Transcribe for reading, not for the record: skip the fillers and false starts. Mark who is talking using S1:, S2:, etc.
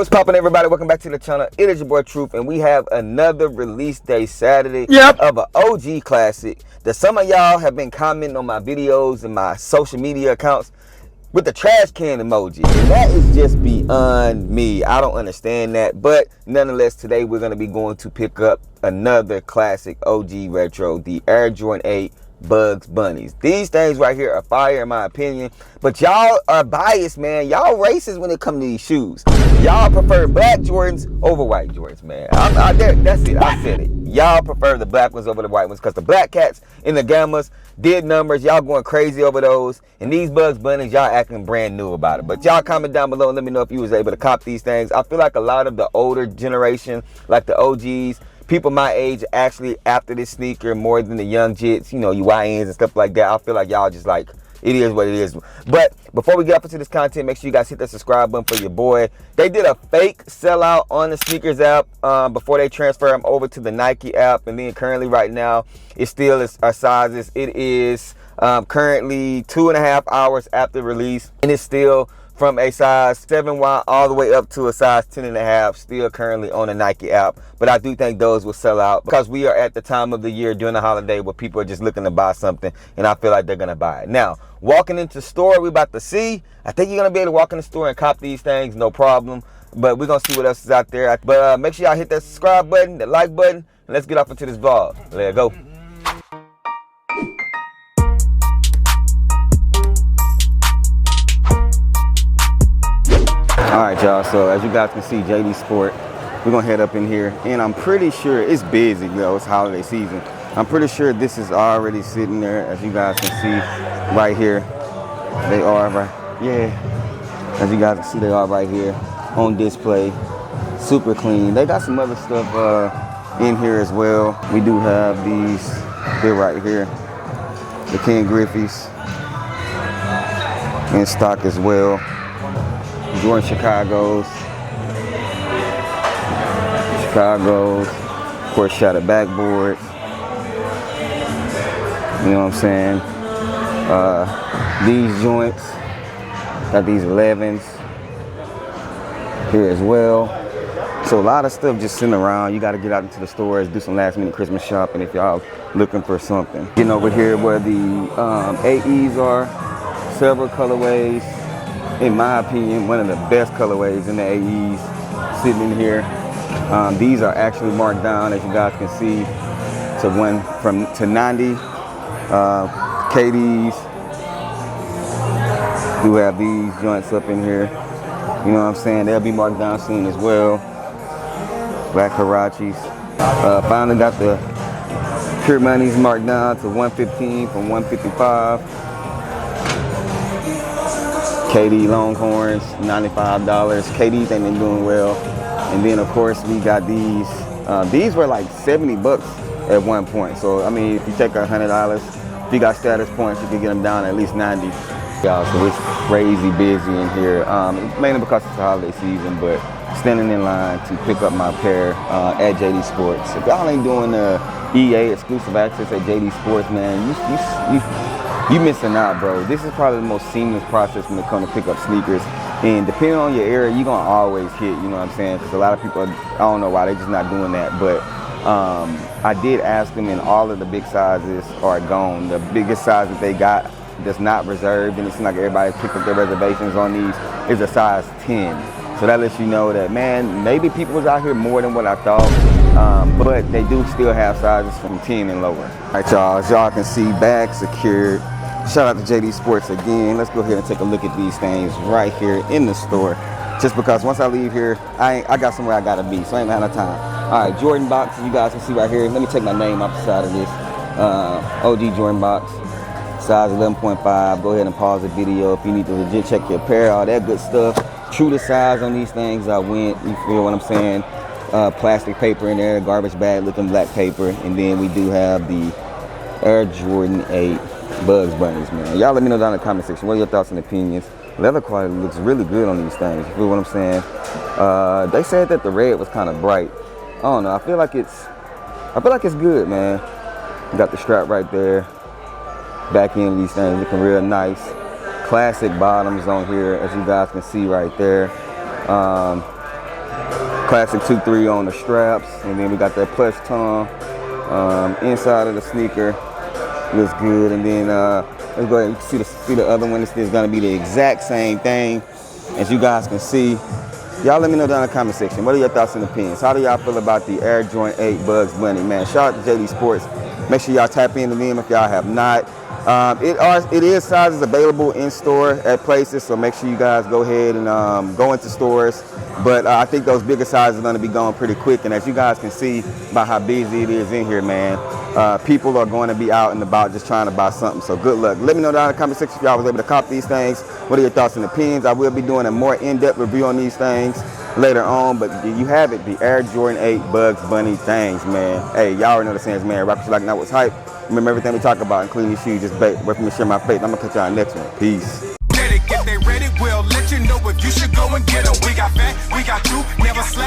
S1: What's poppin', everybody? Welcome back to the channel. It is your boy Truth, and we have another release day Saturday of an OG classic that some of y'all have been commenting on my videos and my social media accounts with the trash can emoji. And that is just beyond me. I don't understand that. But nonetheless, today we're going to be going to pick up another classic OG retro, the Air Jordan 8 Bugs Bunnies. These things right here are fire in my opinion, but y'all are biased, man. Y'all racist when it comes to these shoes. Y'all prefer black Jordans over white Jordans, man. That's it. I said it. Y'all prefer the black ones over the white ones because the black cats in the gammas did numbers. Y'all going crazy over those, and these Bugs Bunnies, y'all acting brand new about it. But y'all comment down below and let me know if you was able to cop these things. I feel like a lot of the older generation, like the OGs, people my age, actually after this sneaker more than the young jits, you know, you YNs and stuff like that. I feel like y'all just like, it is what it is. But before we get up into this content, make sure you guys hit that subscribe button for your boy. They did a fake sellout on the sneakers app before they transfer them over to the Nike app. And then currently right now, it still is our sizes. It is currently 2.5 hours after release. And it's still from a size 7Y all the way up to a size 10.5, still currently on the Nike app. But I do think those will sell out because we are at the time of the year during the holiday where people are just looking to buy something, and I feel like they're gonna buy it. Now, walking into the store, we about to see. I think you're gonna be able to walk in the store and cop these things, no problem. But we're gonna see what else is out there. But make sure y'all hit that subscribe button, that like button, and let's get off into this vlog. Let's go. Alright y'all, so as you guys can see, JD Sport, we're gonna head up in here, and I'm pretty sure it's busy though, it's holiday season. I'm pretty sure this is already sitting there, as you guys can see right here. They are right, yeah, as you guys can see, they are right here on display, super clean. They got some other stuff in here as well. We do have these here right here, the Ken Griffey's in stock as well. Jordan Chicago's, of course, shattered backboard. You know what I'm saying? These joints, got these 11s here as well. So a lot of stuff just sitting around. You got to get out into the stores, do some last minute Christmas shopping if y'all looking for something. Getting over here where the AEs are, several colorways. In my opinion, one of the best colorways in the AEs sitting in here. These are actually marked down, as you guys can see, to 90. KDs do have these joints up in here. You know what I'm saying? They'll be marked down soon as well. Black Hirachis. Finally got the Pure Money's marked down to 115 from 155. KD Longhorns, $95. KDs ain't been doing well. And then of course we got these. These were like 70 bucks at one point. So I mean, if you take $100, if you got status points, you can get them down at least 90. Y'all, so it's crazy busy in here. Mainly because it's the holiday season, but standing in line to pick up my pair at JD Sports. If y'all ain't doing the EA exclusive access at JD Sports, man, you missing out, bro. This is probably the most seamless process when it comes to pick up sneakers. And depending on your area, you're gonna always hit, you know what I'm saying? Because a lot of people, I don't know why, they're just not doing that. But I did ask them, and all of the big sizes are gone. The biggest size that they got that's not reserved, and it seems like everybody picked up their reservations on these, is a size 10. So that lets you know that, man, maybe people was out here more than what I thought. But they do still have sizes from 10 and lower. All right, y'all, as y'all can see, bag secured. Shout out to JD Sports again. Let's go ahead and take a look at these things right here in the store. Just because once I leave here, I got somewhere I gotta be, so I ain't gonna have no time. All right, Jordan box, you guys can see right here. Let me take my name off the side of this. OG Jordan box, size 11.5. Go ahead and pause the video if you need to legit check your pair, all that good stuff. True to size on these things, I went. You feel what I'm saying? Plastic paper in there, garbage bag looking black paper, and then we do have the Air Jordan 8 Bugs Bunnies, man. Y'all let me know down in the comment section what are your thoughts and opinions. Leather quality looks really good on these things. You feel what I'm saying? They said that the red was kind of bright. I don't know. I feel like it's good, man. You got the strap right there. Back end of these things looking real nice. Classic bottoms on here, as you guys can see right there. classic 2-3 on the straps, and then we got that plush tongue inside of the sneaker. Looks good. And then let's go ahead and see the other one. This is gonna be the exact same thing, as you guys can see. Y'all let me know down in the comment section. What are your thoughts and opinions? How do y'all feel about the Air Jordan 8 Bugs Bunny? Man, shout out to JD Sports. Make sure y'all tap into them if y'all have not. It is sizes available in store at places, so make sure you guys go ahead and go into stores. But I think those bigger sizes are going to be going pretty quick. And as you guys can see by how busy it is in here, man, people are going to be out and about just trying to buy something. So good luck. Let me know down in the comment section if y'all was able to cop these things. What are your thoughts and opinions? I will be doing a more in-depth review on these things later on, but you have it, the Air Jordan 8 Bugs Bunny things, man. Hey, y'all already know the saying, man. Rock like now was hype. Remember everything we talk about, including these shoes, just bait. Wait for me to share my faith. I'm gonna catch y'all next one. Peace.
S2: If they ready, we'll let you know if you should go and get them. We got fat, we got you, never slept.